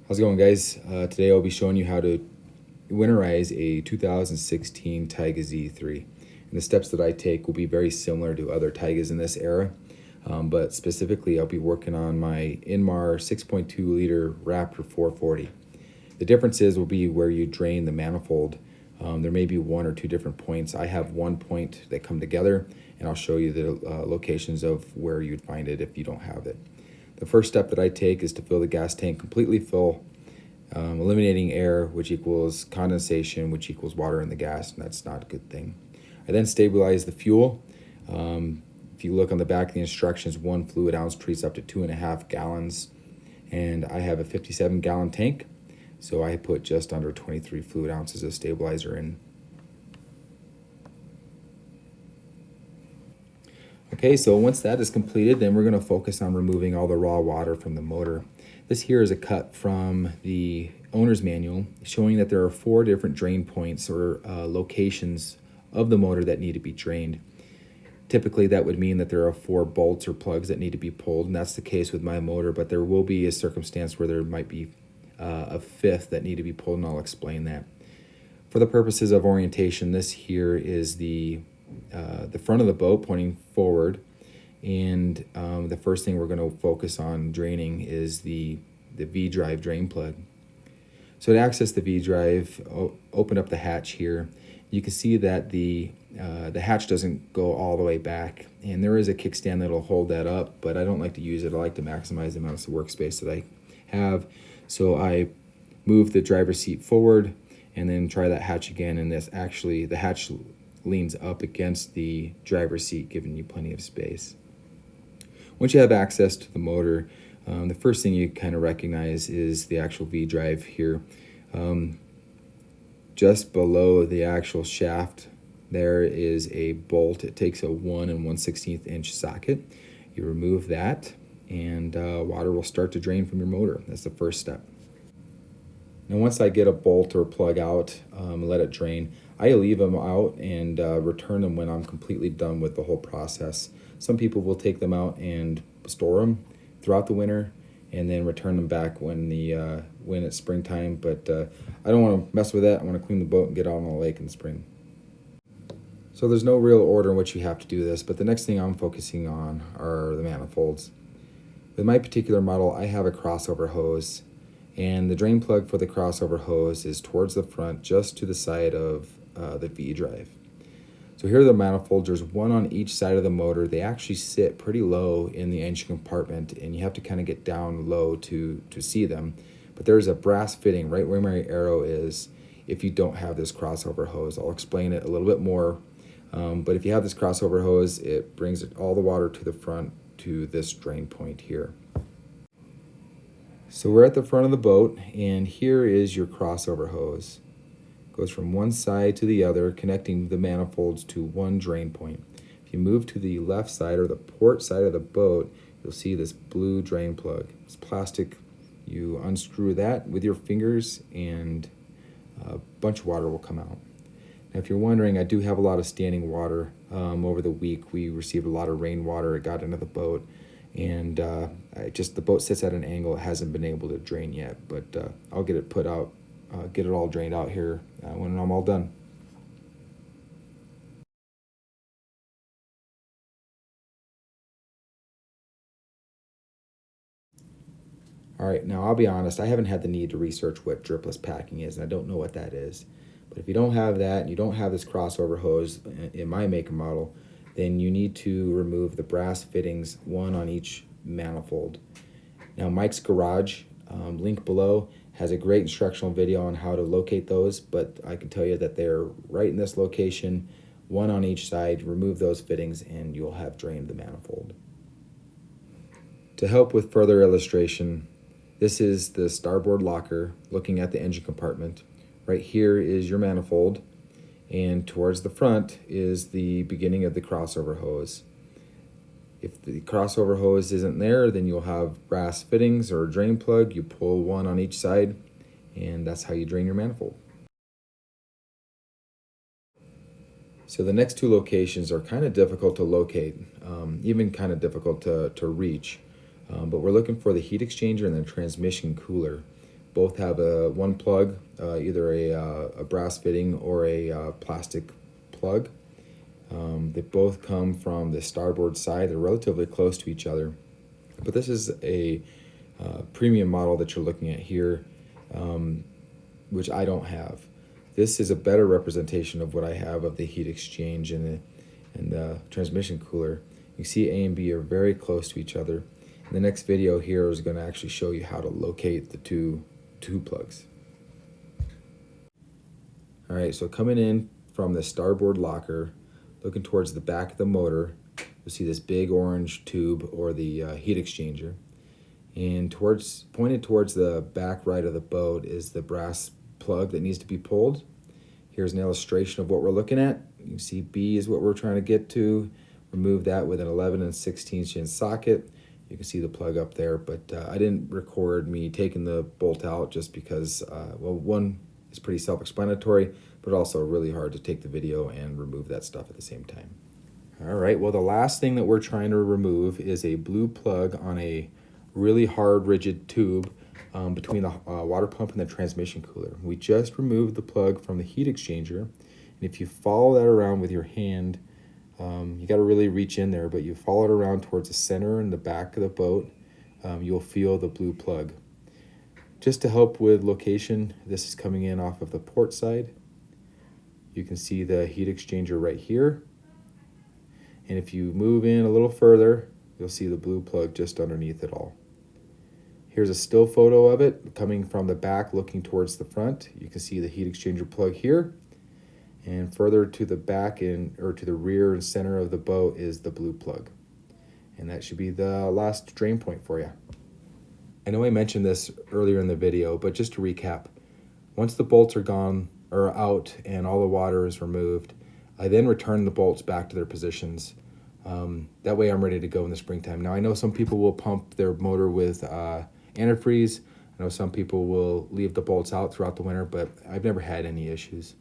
How's it going, guys? Today I'll be showing you how to winterize a 2016 Tige Z3. And the steps that I take will be very similar to other Tiges in this era, but specifically I'll be working on my Indmar 6.2 liter Raptor 440. The differences will be where you drain the manifold. There may be one or two different points. I have one point that come together, and I'll show you the locations of where you'd find it if you don't have it. The first step that I take is to fill the gas tank completely full, eliminating air, which equals condensation, which equals water in the gas, and that's not a good thing. I then stabilize the fuel. If you look on the back of the instructions, one fluid ounce treats up to 2.5 gallons, and I have a 57-gallon tank, so I put just under 23 fluid ounces of stabilizer in. Okay, so once that is completed, then we're going to focus on removing all the raw water from the motor. This here is a cut from the owner's manual showing that there are 4 different drain points or locations of the motor that need to be drained. Typically that would mean that there are 4 bolts or plugs that need to be pulled, and that's the case with my motor, but there will be a circumstance where there might be a 5th that need to be pulled, and I'll explain that. For the purposes of orientation, this here is the front of the boat pointing forward, and the first thing we're going to focus on draining is the V-drive drain plug. So to access the V-drive, open up the hatch here. You can see that the hatch doesn't go all the way back, and there is a kickstand that'll hold that up, but I don't like to use it. I like to maximize the amount of workspace that I have. So I move the driver's seat forward and then try that hatch again, and this actually, the hatch leans up against the driver's seat, giving you plenty of space. Once you have access to the motor, the first thing you kind of recognize is the actual V-drive here. Just below the actual shaft, there is a bolt. It takes a 1 1/16 inch socket. You remove that, and water will start to drain from your motor. That's the first step. Now once I get a bolt or plug out, let it drain, I leave them out and return them when I'm completely done with the whole process. Some people will take them out and store them throughout the winter and then return them back when it's springtime, but I don't want to mess with that. I want to clean the boat and get out on the lake in the spring. So there's no real order in which you have to do this, but the next thing I'm focusing on are the manifolds. With my particular model, I have a crossover hose, and the drain plug for the crossover hose is towards the front, just to the side of the V-drive. So here are the manifolds. There's one on each side of the motor. They actually sit pretty low in the engine compartment, and you have to kind of get down low to see them. But there's a brass fitting right where my arrow is if you don't have this crossover hose. I'll explain it a little bit more. But if you have this crossover hose, it brings all the water to the front to this drain point here. So we're at the front of the boat, and here is your crossover hose. It goes from one side to the other, connecting the manifolds to one drain point. If you move to the left side or the port side of the boat, you'll see this blue drain plug. It's plastic. You unscrew that with your fingers, and a bunch of water will come out. Now, if you're wondering, I do have a lot of standing water. Over the week, we received a lot of rainwater. It got into the boat, and the boat sits at an angle. It hasn't been able to drain yet, but I'll get it put out, get it all drained out here when I'm all done. All right, now I'll be honest, I haven't had the need to research what dripless packing is, and I don't know what that is. But if you don't have that, and you don't have this crossover hose in my make and model, then you need to remove the brass fittings, one on each manifold. Now Mike's Garage, link below, has a great instructional video on how to locate those, but I can tell you that they're right in this location, one on each side. Remove those fittings and you'll have drained the manifold. To help with further illustration, this is the starboard locker looking at the engine compartment. Right here is your manifold, and towards the front is the beginning of the crossover hose. If the crossover hose isn't there, then you'll have brass fittings or a drain plug. You pull one on each side, and that's how you drain your manifold. So the next two locations are kind of difficult to locate, even kind of difficult to reach. But we're looking for the heat exchanger and the transmission cooler. Both have one plug, either a brass fitting or a plastic plug. They both come from the starboard side. They're relatively close to each other. But this is a premium model that you're looking at here, which I don't have. This is a better representation of what I have of the heat exchange and the transmission cooler. You see A and B are very close to each other. And the next video here is going to actually show you how to locate the two plugs. All right, so coming in from the starboard locker, looking towards the back of the motor, you'll see this big orange tube, or the heat exchanger. And pointed towards the back right of the boat is the brass plug that needs to be pulled. Here's an illustration of what we're looking at. You can see B is what we're trying to get to. Remove that with an 11 16" socket. You can see the plug up there, but I didn't record me taking the bolt out just because, well, one, it's pretty self-explanatory, but also really hard to take the video and remove that stuff at the same time. All right, well, the last thing that we're trying to remove is a blue plug on a really hard, rigid tube between the water pump and the transmission cooler. We just removed the plug from the heat exchanger, and if you follow that around with your hand, you got to really reach in there, but you follow it around towards the center and the back of the boat, you'll feel the blue plug. Just to help with location, this is coming in off of the port side. You can see the heat exchanger right here. And if you move in a little further, you'll see the blue plug just underneath it all. Here's a still photo of it coming from the back looking towards the front. You can see the heat exchanger plug here. And further to the back or to the rear and center of the boat is the blue plug. And that should be the last drain point for you. I know I mentioned this earlier in the video, but just to recap, once the bolts are gone or out and all the water is removed, I then return the bolts back to their positions. That way I'm ready to go in the springtime. Now I know some people will pump their motor with antifreeze. I know some people will leave the bolts out throughout the winter, but I've never had any issues.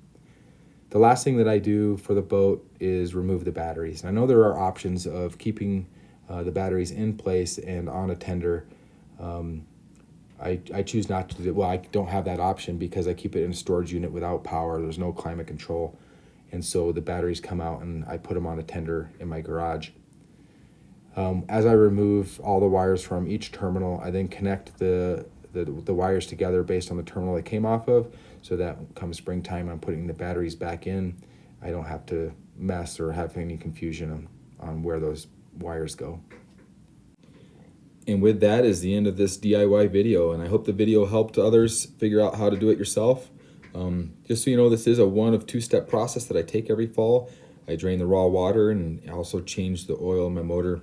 The last thing that I do for the boat is remove the batteries. And I know there are options of keeping the batteries in place and on a tender. I choose not to do, well, I don't have that option because I keep it in a storage unit without power. There's no climate control. And so the batteries come out and I put them on a tender in my garage. As I remove all the wires from each terminal, I then connect the wires together based on the terminal they came off of, so that come springtime I'm putting the batteries back in. I don't have to mess or have any confusion on where those wires go. And with that is the end of this DIY video, and I hope the video helped others figure out how to do it yourself. Just so you know, this is a 1 of 2 step process that I take every fall. I drain the raw water and also change the oil in my motor.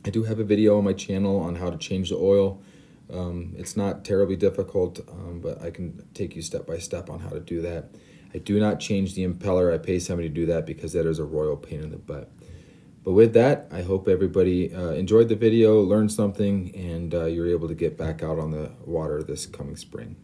I do have a video on my channel on how to change the oil. It's not terribly difficult, but I can take you step by step on how to do that. I do not change the impeller. I pay somebody to do that because that is a royal pain in the butt. But with that, I hope everybody enjoyed the video, learned something, and you're able to get back out on the water this coming spring.